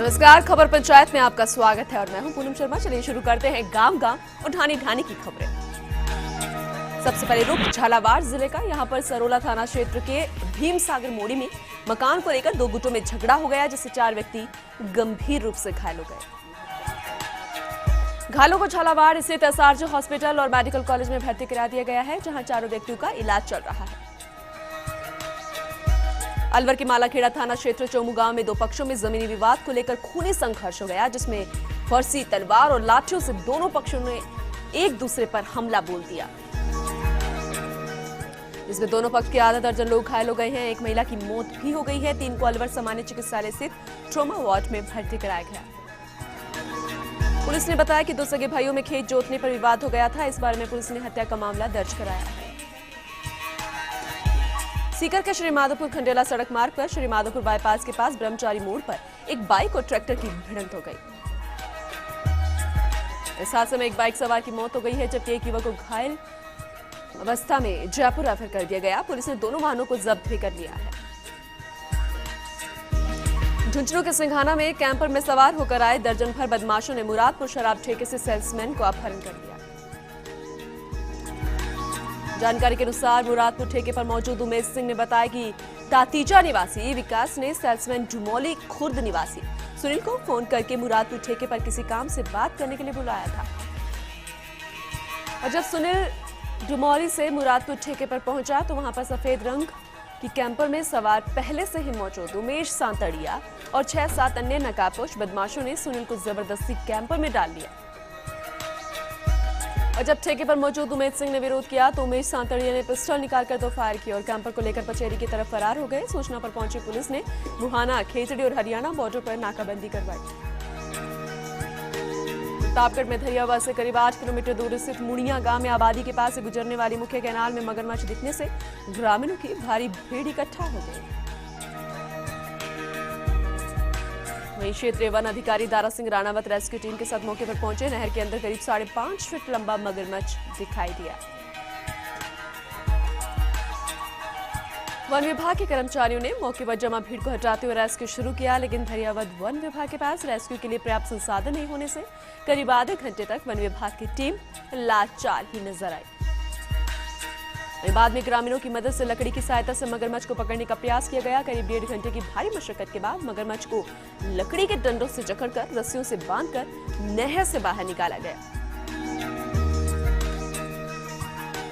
नमस्कार, खबर पंचायत में आपका स्वागत है और मैं हूं पूनम शर्मा। चलिए शुरू करते हैं गांव गांव और ढानी ढानी की खबरें। सबसे पहले रुख झालावाड़ जिले का। यहां पर सरोला थाना क्षेत्र के भीमसागर मोड़ी में मकान को लेकर दो गुटों में झगड़ा हो गया, जिससे 4 व्यक्ति गंभीर रूप से घायल हो गए। घायलों को झालावाड़ स्थित एसआरजे हॉस्पिटल और मेडिकल कॉलेज में भर्ती करा दिया गया है, जहां चारों व्यक्तियों का इलाज चल रहा है। अलवर के मालाखेड़ा थाना क्षेत्र चोमू गांव में दो पक्षों में जमीनी विवाद को लेकर खूनी संघर्ष हो गया, जिसमें फरसी, तलवार और लाठियों से दोनों पक्षों ने एक दूसरे पर हमला बोल दिया, जिसमें दोनों पक्ष के आधा दर्जन लोग घायल हो गए हैं। एक महिला की मौत भी हो गई है। 3 को अलवर सामान्य चिकित्सालय स्थित ट्रॉमा वार्ड में भर्ती कराया गया। पुलिस ने बताया कि 2 सगे भाइयों में खेत जोतने पर विवाद हो गया था। इस बारे में पुलिस ने हत्या का मामला दर्ज कराया है। सीकर के श्री माधोपुर खंडेला सड़क मार्ग पर श्री माधोपुर बाईपास के पास ब्रह्मचारी मोड़ पर एक बाइक और ट्रैक्टर की भिड़ंत हो गई। इस हादसे में एक बाइक सवार की मौत हो गई है, जबकि एक युवक को घायल अवस्था में जयपुर रेफर कर दिया गया। पुलिस ने दोनों वाहनों को जब्त भी कर लिया है। झुंझुनू के सिंघाना में कैंपर में सवार होकर आए दर्जन भर बदमाशों ने मुरादपुर शराब ठेके से सेल्समैन को अपहरण कर लिया। जानकारी के अनुसार मुरादपुर ठेके पर मौजूद उमेश सिंह ने बताया कि तातीजा निवासी विकास ने सेल्समैन डुमौली खुर्द निवासी सुनील को फोन करके मुरादपुर ठेके पर किसी काम से बात करने के लिए बुलाया था। और जब सुनील डुमौली से मुरादपुर ठेके पर पहुंचा तो वहां पर सफेद रंग की कैंपर में सवार पहले से ही मौजूद उमेश सांतड़िया और 6-7 अन्य नकाबपोश बदमाशों ने सुनील को जबरदस्ती कैंपर में डाल लिया। और जब ठेके पर मौजूद उमेश सिंह ने विरोध किया तो उमेश सांतड़िया ने पिस्टल निकालकर 2 फायर किए और कैंपर को लेकर पचेरी की तरफ फरार हो गए। सूचना पर पहुंची पुलिस ने बुहाना, खेतड़ी और हरियाणा बॉर्डर पर नाकाबंदी करवाई। प्रतापगढ़ में धरियावाद से करीब 8 किलोमीटर दूर स्थित मुड़िया गांव में आबादी के पास से गुजरने वाली मुख्य कैनाल में मगरमच्छ दिखने से ग्रामीणों की भारी भीड़ इकट्ठा हो गई। वहीं क्षेत्रीय वन अधिकारी दारा सिंह राणावत रेस्क्यू टीम के साथ मौके पर पहुंचे। नहर के अंदर करीब 5.5 फीट लंबा मगरमच्छ दिखाई दिया। वन विभाग के कर्मचारियों ने मौके पर जमा भीड़ को हटाते हुए रेस्क्यू शुरू किया, लेकिन धरियावद वन विभाग के पास रेस्क्यू के लिए पर्याप्त संसाधन नहीं होने से करीब आधे घंटे तक वन विभाग की टीम लाचार ही नजर आई। बाद में ग्रामीणों की मदद से लकड़ी की सहायता से मगरमच्छ को पकड़ने का प्रयास किया गया। करीब 1.5 घंटे की भारी मशक्कत के बाद मगरमच्छ को लकड़ी के डंडों से जकड़कर रस्सियों से बांधकर नहर से बाहर निकाला गया।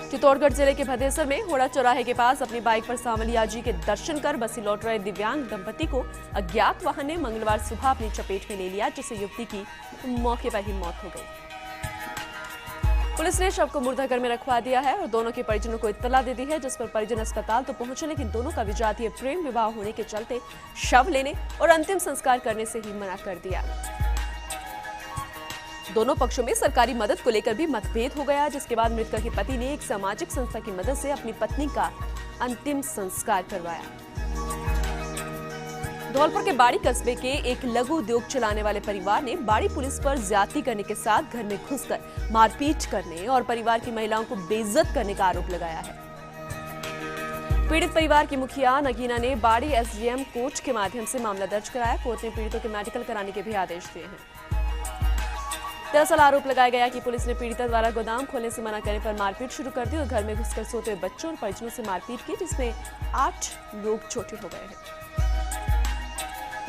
चित्तौड़गढ़ जिले के भदेसर में होड़ा चौराहे के पास अपनी बाइक पर सांवलिया जी के दर्शन कर बसी लौट रहे दिव्यांग दंपति को अज्ञात वाहन ने मंगलवार सुबह अपनी चपेट में ले लिया, जिससे युवती की मौके पर ही मौत हो गई। पुलिस ने शव को मुर्दाघर में रखवा दिया है और दोनों के परिजनों को इत्तला दे दी है, जिस पर परिजन अस्पताल तो पहुंचे, लेकिन दोनों का विजातीय प्रेम विवाह होने के चलते शव लेने और अंतिम संस्कार करने से ही मना कर दिया। दोनों पक्षों में सरकारी मदद को लेकर भी मतभेद हो गया, जिसके बाद मृतक के पति ने एक सामाजिक संस्था की मदद से अपनी पत्नी का अंतिम संस्कार करवाया। धौलपुर के बाड़ी कस्बे के एक लघु उद्योग चलाने वाले परिवार ने बाड़ी पुलिस पर ज्यादती करने के साथ घर में घुसकर मारपीट करने और परिवार की महिलाओं को बेइज्जत करने का आरोप लगाया है। पीड़ित परिवार की मुखिया नगीना ने बाड़ी एसडीएम कोर्ट के माध्यम से मामला दर्ज कराया। कोर्ट ने पीड़ितों के मेडिकल कराने के भी आदेश दिए हैं। दरअसल आरोप लगाया गया कि पुलिस ने पीड़िता द्वारा गोदाम खोलने से मना करने पर मारपीट शुरू कर दी और घर में घुसकर सोते हुए बच्चों और परिजनों से मारपीट की, जिसमें 8 लोग चोटिल हो गए हैं।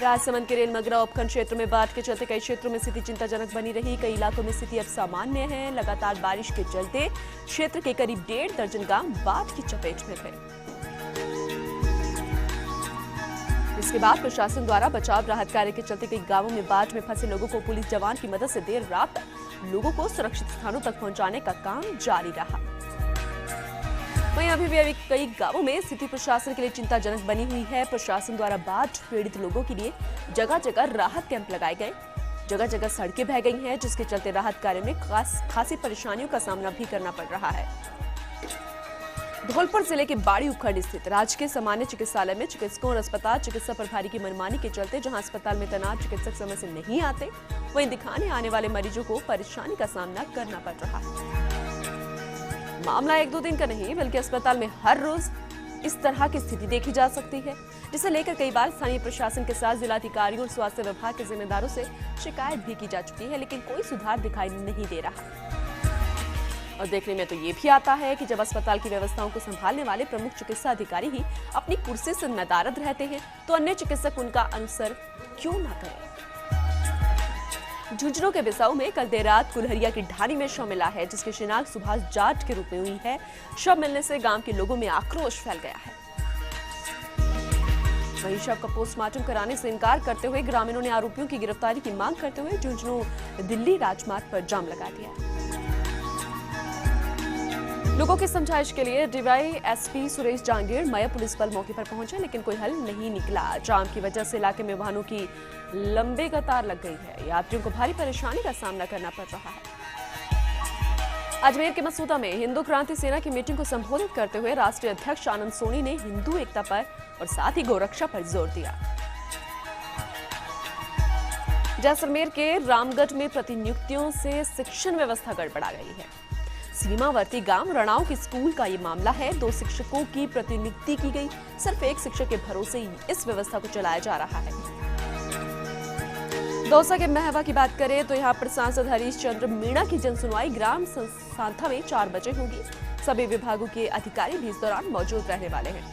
राजसमंद के रेलमगरा उपखंड क्षेत्र में बाढ़ के चलते कई क्षेत्रों में स्थिति चिंताजनक बनी रही। कई इलाकों में स्थिति अब सामान्य है। लगातार बारिश के चलते क्षेत्र के करीब 1.5 दर्जन गांव बाढ़ की चपेट में थे। इसके बाद प्रशासन द्वारा बचाव राहत कार्य के चलते कई गांवों में बाढ़ में फंसे लोगों को पुलिस जवान की मदद से देर रात तक लोगों को सुरक्षित स्थानों तक पहुंचाने का काम जारी रहा। वहीं अभी भी कई गांवों में स्थिति प्रशासन के लिए चिंताजनक बनी हुई है। प्रशासन द्वारा बाढ़ पीड़ित लोगों के लिए जगह जगह राहत कैंप लगाए गए, जगह जगह सड़कें बह गई हैं, जिसके चलते राहत कार्य में खासी परेशानियों का सामना भी करना पड़ रहा है। धौलपुर जिले के बाड़ी उपखंड स्थित राजकीय सामान्य चिकित्सालय में चिकित्सकों और अस्पताल चिकित्सा प्रभारी की मनमानी के चलते जहां अस्पताल में तैनात चिकित्सक समय से नहीं आते, वहीं दिखाने आने वाले मरीजों को परेशानी का सामना करना पड़ रहा है। मामला 1-2 दिन का नहीं, बल्कि अस्पताल में हर रोज इस तरह की स्थिति देखी जा सकती है, जिसे लेकर कई बार स्थानीय प्रशासन के साथ जिलाधिकारियों और स्वास्थ्य विभाग के जिम्मेदारों से शिकायत भी की जा चुकी है, लेकिन कोई सुधार दिखाई नहीं दे रहा। और देखने में तो ये भी आता है कि जब अस्पताल की व्यवस्थाओं को संभालने वाले प्रमुख चिकित्सा अधिकारी ही अपनी कुर्सी से नदारद रहते हैं, तो अन्य चिकित्सक उनका अनुसरण क्यों ना करें। झुंझुनू के बिसाऊ में कल देर रात कुल्हरिया की ढाणी में शव मिला है, जिसकी शिनाख्त सुभाष जाट के रूप में हुई है। शव मिलने से गांव के लोगों में आक्रोश फैल गया है। वहीं शव का पोस्टमार्टम कराने से इनकार करते हुए ग्रामीणों ने आरोपियों की गिरफ्तारी की मांग करते हुए झुंझुनू दिल्ली राजमार्ग पर जाम लगा दिया। लोगों की समझाइश के लिए डीवाईएसपी सुरेश जांगीर मया पुलिस बल मौके पर पहुंचे, लेकिन कोई हल नहीं निकला। जाम की वजह से इलाके में वाहनों की लंबी कतार लग गई है। यात्रियों को भारी परेशानी का सामना करना पड़ रहा है। अजमेर के मसूदा में हिंदू क्रांति सेना की मीटिंग को संबोधित करते हुए राष्ट्रीय अध्यक्ष आनंद सोनी ने हिंदू एकता पर और साथ ही गोरक्षा पर जोर दिया। जैसलमेर के रामगढ़ में प्रतिनियुक्तियों से शिक्षण व्यवस्था गड़बड़ा गई है। सीमावर्ती गांव रणाव के स्कूल का ये मामला है। 2 शिक्षकों की प्रतिनियुक्ति की गई। सिर्फ एक शिक्षक के भरोसे ही इस व्यवस्था को चलाया जा रहा है। दौसा के महवा की बात करें तो यहाँ पर सांसद हरीश चंद्र मीणा की जनसुनवाई ग्राम सांथा में 4 बजे होगी। सभी विभागों के अधिकारी भी इस दौरान मौजूद रहने वाले हैं।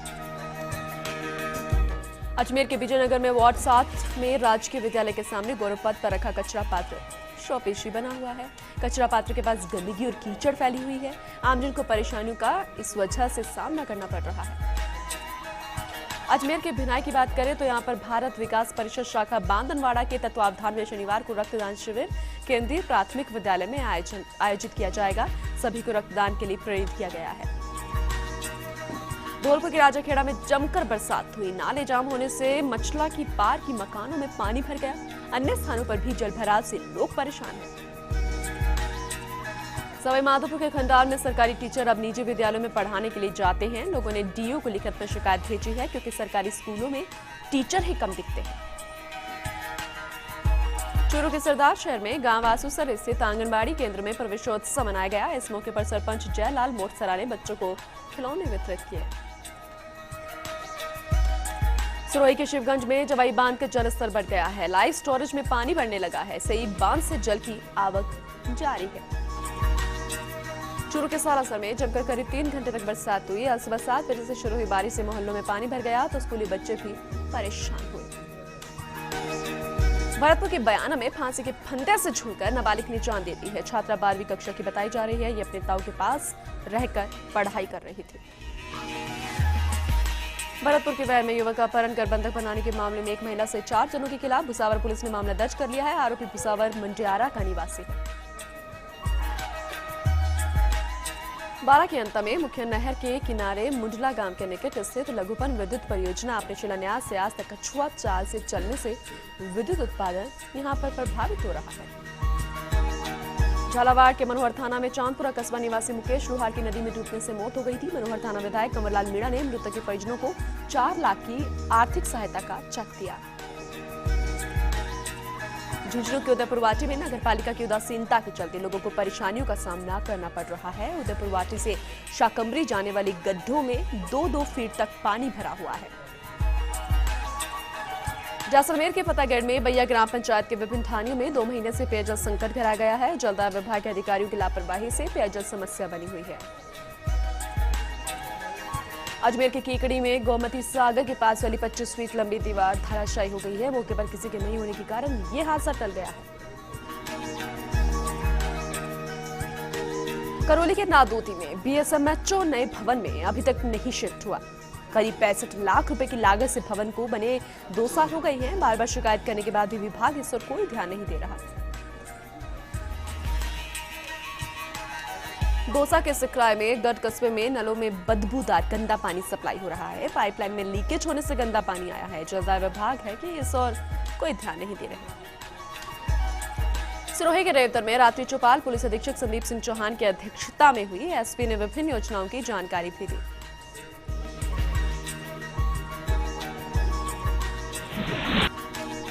अजमेर के विजयनगर में वार्ड 7 में राजकीय विद्यालय के सामने गौरव पथ पर रखा कचरा पात्र शोपेशी बना हुआ है। कचरा पात्र के पास गंदगी और कीचड़ फैली हुई है। आमजन को परेशानियों का इस वजह से सामना करना पड़ रहा है। अजमेर के भिनाई की बात करें तो यहाँ पर भारत विकास परिषद शाखा बांदनवाड़ा के तत्वावधान में शनिवार को रक्तदान शिविर केंद्रीय प्राथमिक विद्यालय में आयोजित किया जाएगा। सभी को रक्तदान के लिए प्रेरित किया गया है। धौलपुर के राजाखेड़ा में जमकर बरसात हुई। नाले जाम होने से मचला की पार की मकानों में पानी भर गया। अन्य स्थानों पर भी जलभराव से लोग परेशान हैं। सवाई माधोपुर के खंडार में सरकारी टीचर अब निजी विद्यालयों में पढ़ाने के लिए जाते हैं। लोगों ने डीओ को लिखित में शिकायत भेजी है, क्योंकि सरकारी स्कूलों में टीचर ही कम दिखते हैं। चूरू के सरदार शहर में गांव आसूसर स्थित आंगनबाड़ी केंद्र में प्रवेशोत्सव मनाया गया। इस मौके पर सरपंच जयलाल मोटसरा ने बच्चों को खिलौने वितरित किए। सिरोही के शिवगंज में जवाई बांध का जलस्तर बढ़ गया है। लाइव स्टोरेज में पानी बढ़ने लगा है। सई बांध से जल की आवक जारी है। चूरू के सालासर में जमकर करीब 3 घंटे तक बरसात हुई। आज सुबह 7 बजे से शुरू हुई बारिश से मोहल्लों में पानी भर गया, तो स्कूली बच्चे भी परेशान हुए। भरतपुर के बयाना में फांसी के फंदे से झूलकर नाबालिग ने जान दे दी है। छात्रा 12वीं कक्षा की बताई जा रही है। ये अपने ताऊ के पास रहकर पढ़ाई कर रही थी। भरतपुर के वैर में युवक का अपहरण कर बंधक बनाने के मामले में एक महिला से 4 जनों के खिलाफ भुसावर पुलिस ने मामला दर्ज कर लिया है। आरोपी भुसावर मंडियारा का निवासी है। 12 के अंत में मुख्य नहर के किनारे मुंडला गांव के निकट स्थित लघुपन विद्युत परियोजना अपने शिलान्यास से आज तक कछुआ चाल से चलने से विद्युत उत्पादन यहां पर प्रभावित हो रहा है। झालावाड़ के मनोहर थाना में चांदपुरा कस्बा निवासी मुकेश लोहार की नदी में डूबने से मौत हो गई थी। मनोहर थाना विधायक कंवरलाल मीणा ने मृतक के परिजनों को 4 लाख की आर्थिक सहायता का चेक दिया। झुंझुनू के उदयपुर वाटी में नगरपालिका की उदासीनता के चलते लोगों को परेशानियों का सामना करना पड़ रहा है। उदयपुर वाटी से शाकंबरी जाने वाली गड्ढों में 2-2 फीट तक पानी भरा हुआ है। जैसलमेर के फतेहगढ़ में बैया ग्राम पंचायत के विभिन्न थानियों में 2 महीने से पेयजल संकट घिरा गया है। जलदाय विभाग के अधिकारियों की लापरवाही से पेयजल समस्या बनी हुई है। अजमेर के कीकड़ी में गोमती सागर के पास वाली 25 फीट लंबी दीवार धराशायी हो गई है। मौके पर किसी के नहीं होने के कारण ये हादसा टल गया है। करौली के नादोती में बीएसएमएचओ नए भवन में अभी तक नहीं शिफ्ट हुआ। करीब 65 लाख रुपए की लागत से भवन को बने 2 साल हो गए हैं। बार बार शिकायत करने के बाद भी विभाग इस पर कोई ध्यान नहीं दे रहा। दौसा के सिकराय में गढ़ कस्बे में नलों में बदबूदार गंदा पानी सप्लाई हो रहा है। पाइपलाइन में लीकेज होने से गंदा पानी आया है। जलदाय विभाग है कि इस और कोई ध्यान नहीं दे रहे। सिरोही के रेवतर में रात्रि चौपाल पुलिस अधीक्षक संदीप सिंह चौहान की अध्यक्षता में हुई। एसपी ने विभिन्न योजनाओं की जानकारी भी दी।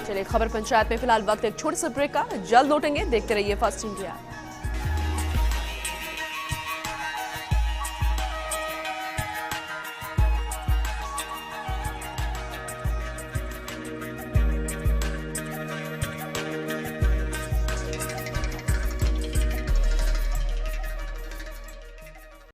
चलिए खबर पंचायत में फिलहाल वक्त एक छोटे से ब्रेक का, जल्द लौटेंगे। देखते रहिए फर्स्ट इंडिया।